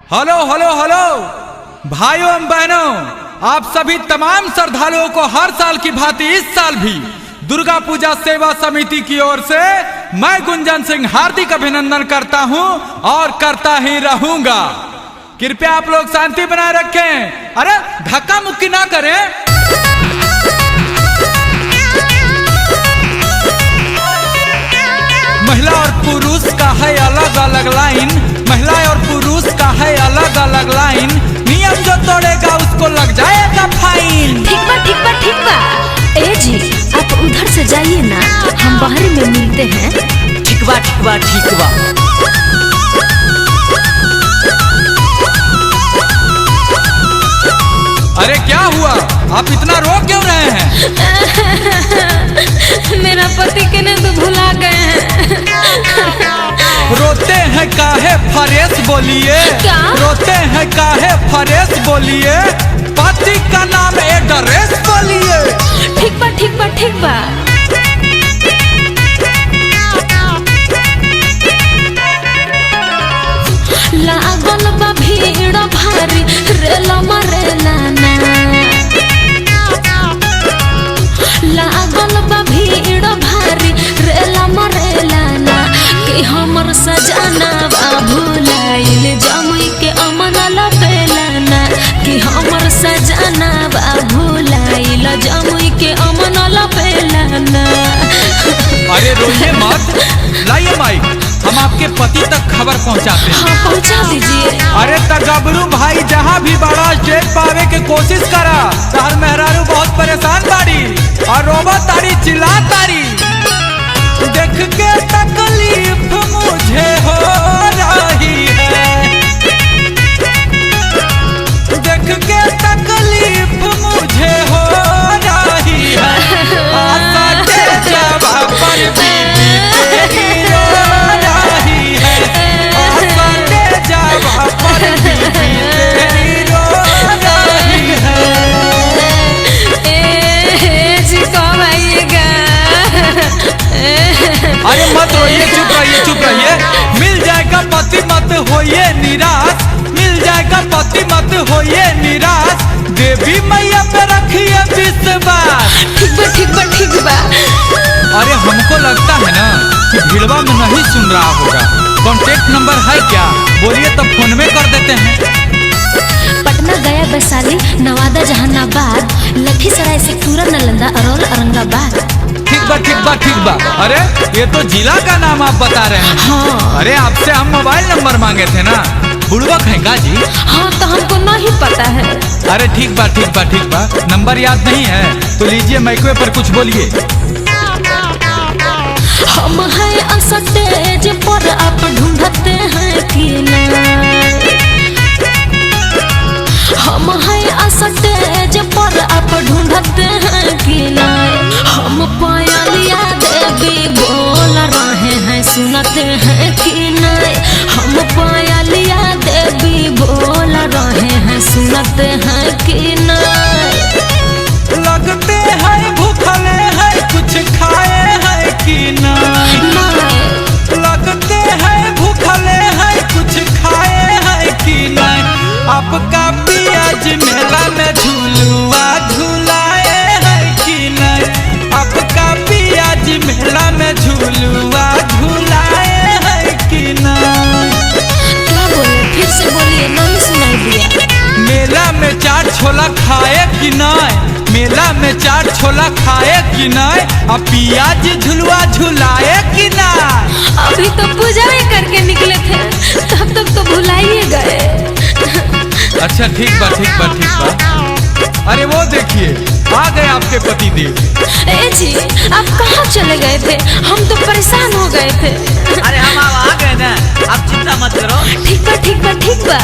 Hello hello hello भाइयों एवं बहनों, आप सभी तमाम श्रद्धालुओं को हर साल की भांति इस साल भी दुर्गा पूजा सेवा समिति की ओर से मैं गुंजन सिंह हार्दिक अभिनंदन करता हूं और करता ही रहूंगा। कृपया आप लोग शांति बनाए रखें। अरे धक्का मुक्की ना करें। महिला और पुरुष का है अलग अलग लाइन, महिला और पुरुष का है अलग अलग लाइन, नियम जो तोड़ेगा उसको लग जाएगा फाइन। ठीक बा ठीक बा ठीक बा। ए जी आप उधर से जाइए ना, हम बाहर में मिलते हैं। ठीक बा ठीक बा ठीक बा। अरे क्या हुआ, आप इतना रो क्यों रहे हैं? मेरा पति के ने तो भुला गए हैं। रोते हैं काहे फरेश बोलिए, क्या? रोते हैं काहे फरेश बोलिए, पति का नाम एड्रेस बोलिए। ठीक बा ठीक बा ठीक बा। लागल बा भीड़ भारी, रेला मरेला ना। लागल बा भीड़ भारी, रेला मरेला ना। कि हमर सजना बा भुलाइल, जमुई के अमना लपेला ना। कि हमर सजना बा भुलाइल, जमुई के अमना लपेला ना। अरे रोइए मत, लाइए माइक, हम आपके पति तक खबर पहुंचाते हैं। हाँ पहुंचा दीजिए। अरे तगबरू भाई जहाँ भी बड़ा स्टेज पावे के कोशिश करा। तार मेहरारू बहुत परेशान बाड़ी और रोबा तारी चिल्ला तारी। देख के तकलीफ मुझे हो रही है, देख के तकलीफ मुझे हो रही है। आशा के जवाब पर बीबी तेरी रो रही है, आशा के जवाब पर बीबी तेरी रो रही है। जी कब आइएगा? अरे मत रोइए, चुप रहिए चुप रहिए। मिल जाएगा पति मत होइए निराश, मिल जाएगा पति मत होइए निराश। देवी मैया पे रखिए विश्वास। ठीक बा ठीक बा ठीक बा। अरे हमको लगता है ना कि भीड़वा में नहीं सुन रहा होगा। कॉन्टेक्ट नंबर है क्या? बोलिए तो फोन में कर देते हैं। पटना, गया, वैशाली, नवादा, जहानाबाद, लखीसराय, शेखपुरा, नालंदा, अरौल, औरंगाबाद। ठीक बा ठीक बा ठीक बा। अरे ये तो जिला का नाम आप बता रहे हैं। हाँ अरे आपसे हम मोबाइल नंबर मांगे थे ना, बुड़बक है का जी? हाँ तो हमको नहीं पता है। अरे ठीक बा ठीक बा ठीक बा। नंबर याद नहीं है तो लीजिए माइक्रो पर कुछ बोलिए। हम हैं स्टेज पर, आप ढूंढते हैं कि ना। हम हैं स्टेज पर, आप ढूंढते हैं कि ना। हम पायलिया देवी बोल रहे हैं, सुनते हैं कि ना। हम पायलिया देवी बोल रहे हैं, सुनते हैं कि ना। लगते हैं भूखले हैं, कुछ खाए हैं कि नहीं? लगते हैं भूखले हैं, कुछ खाए हैं कि नहीं? आपका पियाज मेला में झूलुआ झुलाए हैं कि नहीं? आपका पियाज मेला में झूलुआ झुलाए हैं कि नहीं? क्या बोले, फिर से बोलिए, नहीं सुनाई दिया। मेला में चाट छोला खाए कि नहीं? मेला में चाट छोला खाए कि नहीं? अब पियाज झुलुआ झुलाए कि नहीं? अभी तो पूजा ही करके निकले थे, तब तक तो भुलाइए गए। अच्छा ठीक बा ठीक बा ठीक बा। अरे वो देखिए आ गए आपके पति देव। ए जी आप कहाँ चले गए थे? हम तो परेशान हो गए थे। अरे हम आ गए ना, आप चिंता मत करो। ठीक बा ठीक बा ठीक बा।